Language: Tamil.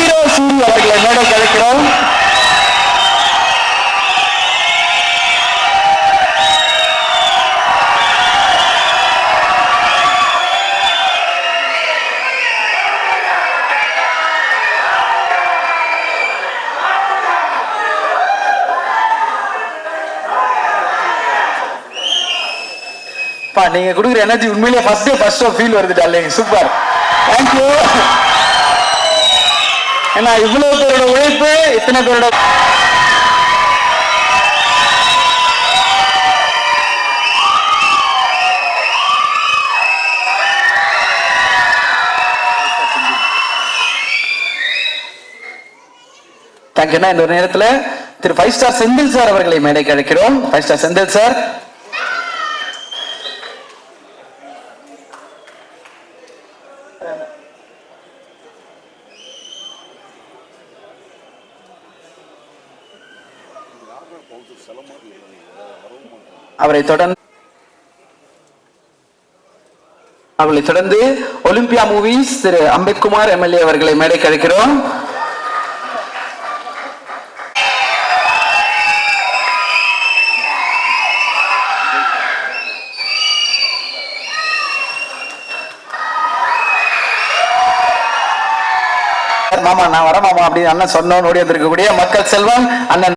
ஹீரோ சூரி அவர்களை மேடை கலைக்கிறோம். நீங்க கொடுக்குற எனர்ஜி உண்மையிலேயே ஃபர்ஸ்ட் ஃபீல் வருது டார்லிங். Super, thank you. ஏன்னா இவ்வளவு பேரோட உழைப்பு, இத்தனை பேரோட தேங்க்யூண்ணா. இந்த ஒரு நேரத்தில் திரு 5 ஸ்டார் செந்தில் சார் அவர்களை மேடைக்கு அழைக்கிறோம். 5 ஸ்டார் செந்தில் சார். அவர்களை தொடர்ந்து ஒலிம்பியா மூவிஸ் திரு அம்பேத்குமார் எம்எல்ஏ அவர்களை மேடைக்கு அழைக்கிறோம். மாமா நான் வர மாமா அப்படின்னு அண்ணன் சொன்னோன்னு ஓடி வந்திருக்கக்கூடிய மக்கள் செல்வம் அண்ணன்